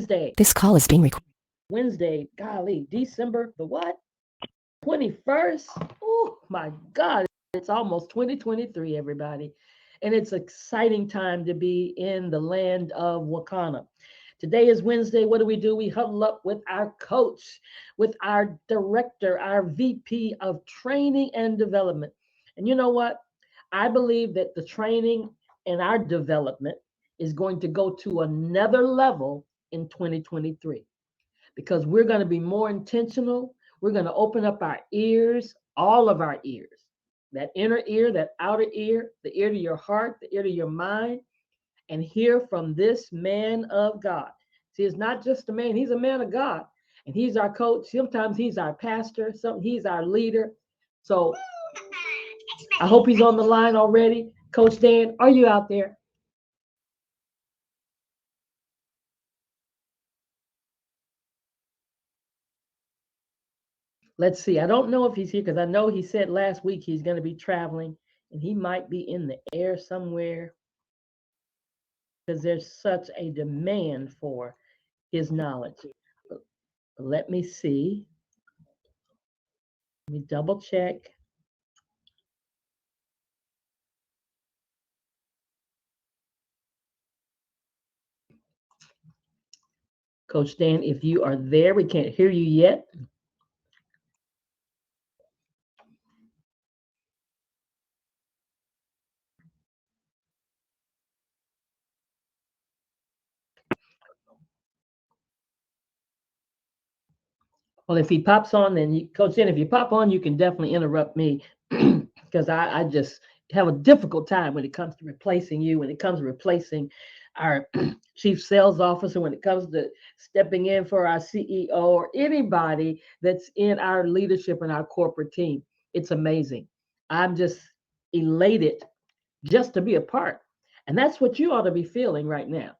Wednesday. This call is being recorded. Wednesday, golly, December the what? 21st? Oh my God, it's almost 2023, everybody. And it's an exciting time to be in the land of Wakanda. Today is Wednesday. What do? We huddle up with our coach, with our director, our VP of training and development. And you know what? I believe that the training and our development is going to go to another level in 2023 because we're going to be more intentional. We're going to open up our ears, all of our ears, that inner ear, that outer ear, the ear to your heart, the ear to your mind, and hear from this man of God. See, it's not just a man, he's a man of God. And he's our coach. Sometimes he's our pastor, he's our leader. So I hope he's on the line already. Coach Dan, are you out there? Let's see. I don't know if he's here because I know he said last week he's going to be traveling and he might be in the air somewhere because there's such a demand for his knowledge. Let me see. Let me double check. Coach Dan, if you are there, we can't hear you yet. Well, if he pops on, then Coach Dan, if you pop on, you can definitely interrupt me because I just have a difficult time when it comes to replacing you, when it comes to replacing our chief sales officer, when it comes to stepping in for our CEO or anybody that's in our leadership and our corporate team. It's amazing. I'm just elated just to be a part. And that's what you ought to be feeling right now.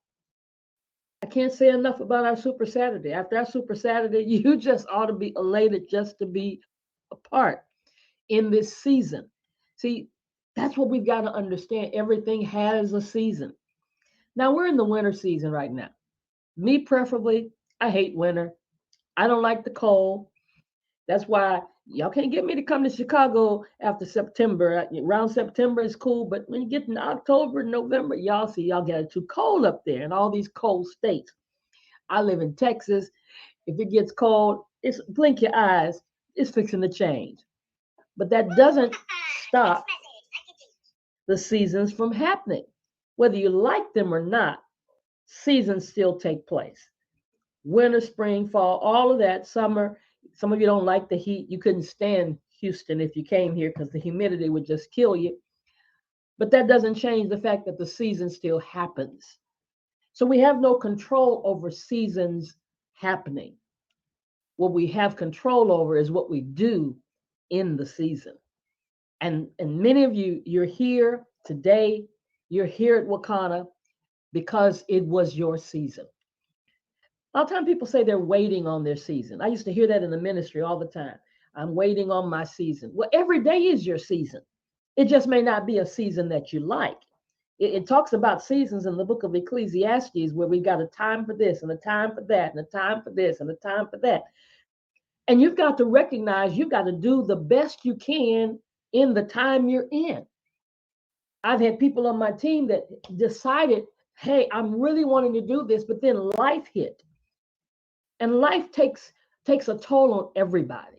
I can't say enough about our Super Saturday. After our Super Saturday, you just ought to be elated just to be a part in this season. See, that's what we've got to understand. Everything has a season. Now we're in the winter season right now. Me, preferably, I hate winter. I don't like the cold. That's why y'all can't get me to come to Chicago after September. Around September is cool, but when you get in October, November, y'all see y'all get it too cold up there in all these cold states. I live in Texas. If it gets cold, it's blink your eyes, it's fixing to change. But that doesn't stop the seasons from happening. Whether you like them or not, seasons still take place. Winter, spring, fall, all of that, summer. Some of you don't like the heat. You couldn't stand Houston if you came here because the humidity would just kill you. But that doesn't change the fact that the season still happens. So we have no control over seasons happening. What we have control over is what we do in the season. And many of you, you're here today, you're here at Wakana because it was your season. A lot of time people say they're waiting on their season. I used to hear that in the ministry all the time. I'm waiting on my season. Well, every day is your season. It just may not be a season that you like. It talks about seasons in the book of Ecclesiastes where we've got a time for this and a time for that and a time for this and a time for that. And you've got to recognize you've got to do the best you can in the time you're in. I've had people on my team that decided, hey, I'm really wanting to do this, but then life hit. And life takes a toll on everybody.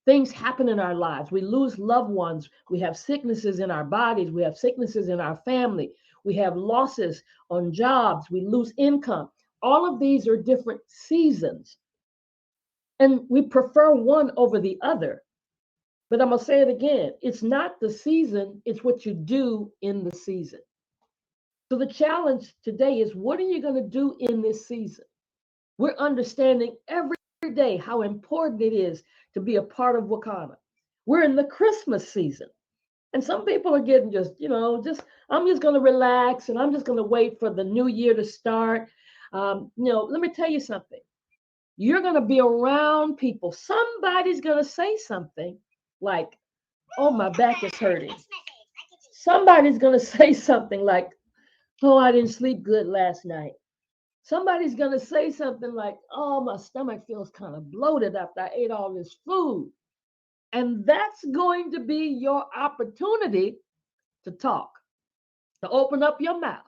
Things happen in our lives. We lose loved ones. We have sicknesses in our bodies. We have sicknesses in our family. We have losses on jobs. We lose income. All of these are different seasons. And we prefer one over the other. But I'm going to say it again, it's not the season, it's what you do in the season. So the challenge today is what are you going to do in this season? We're understanding every day how important it is to be a part of Wakanda. We're in the Christmas season. And some people are getting I'm just going to relax and I'm just going to wait for the new year to start. Let me tell you something. You're going to be around people. Somebody's going to say something like, oh, my back is hurting. Somebody's going to say something like, oh, I didn't sleep good last night. Somebody's going to say something like, oh, my stomach feels kind of bloated after I ate all this food. And that's going to be your opportunity to talk, to open up your mouth.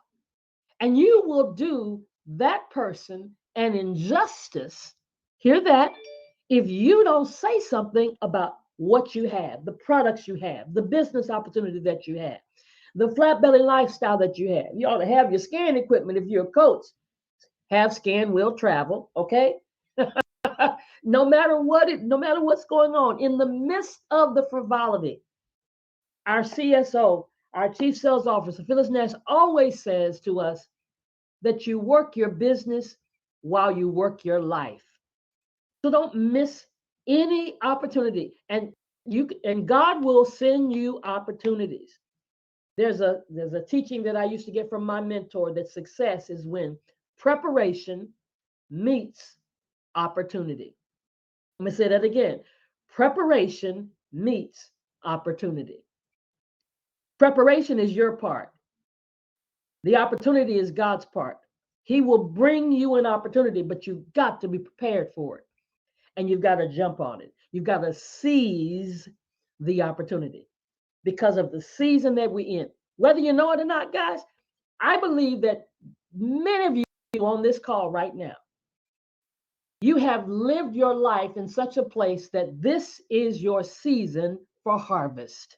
And you will do that person an injustice. Hear that? If you don't say something about what you have, the products you have, the business opportunity that you have, the flat belly lifestyle that you have. You ought to have your scan equipment if you're a coach. Have scan will travel, okay? No matter no matter what's going on, in the midst of the frivolity, our CSO, our Chief Sales Officer, Phyllis Nash, always says to us that you work your business while you work your life. So don't miss any opportunity. And God will send you opportunities. There's a teaching that I used to get from my mentor that success is when preparation meets opportunity. Let me say that again. Preparation meets opportunity. Preparation is your part. The opportunity is God's part. He will bring you an opportunity, but you've got to be prepared for it. And you've got to jump on it. You've got to seize the opportunity because of the season that we're in. Whether you know it or not, guys, I believe that many of you on this call right now, you have lived your life in such a place that this is your season for harvest.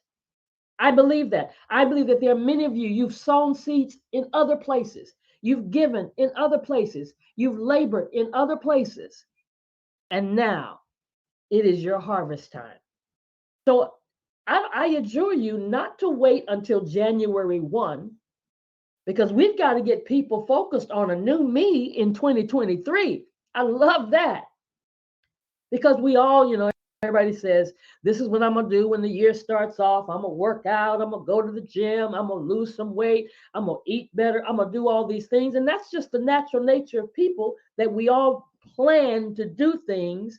I believe that. I believe that there are many of you, you've sown seeds in other places. You've given in other places. You've labored in other places. And now it is your harvest time. So I adjure you not to wait until January 1, because we've got to get people focused on a new me in 2023. I love that. Because we all, everybody says, this is what I'm going to do when the year starts off. I'm going to work out. I'm going to go to the gym. I'm going to lose some weight. I'm going to eat better. I'm going to do all these things. And that's just the natural nature of people, that we all plan to do things.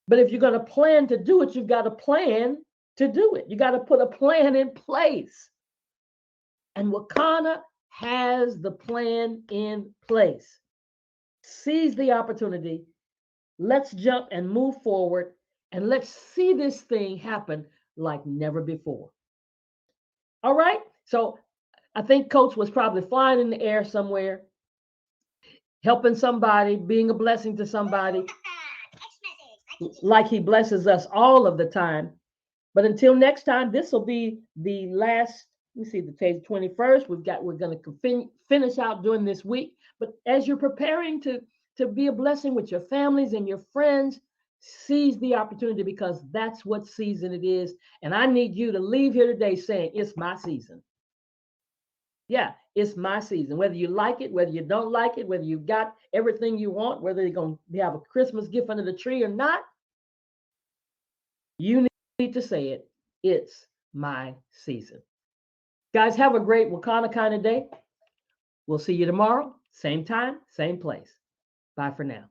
But if you're going to plan to do it, you've got to plan to do it. You got to put a plan in place. And Wakana has the plan in place. Seize the opportunity. Let's jump and move forward, and let's see this thing happen like never before. All right. So I think Coach was probably flying in the air somewhere, helping somebody, being a blessing to somebody, like he blesses us all of the time. But until next time, this will be the last. Let me see, the 21st. We're going to finish out during this week. But as you're preparing to be a blessing with your families and your friends, seize the opportunity, because that's what season it is. And I need you to leave here today saying, it's my season. Yeah, it's my season. Whether you like it, whether you don't like it, whether you got everything you want, whether you're going to have a Christmas gift under the tree or not, you need to say it. It's my season. Guys, have a great Wakana kind of day. We'll see you tomorrow. Same time, same place. Bye for now.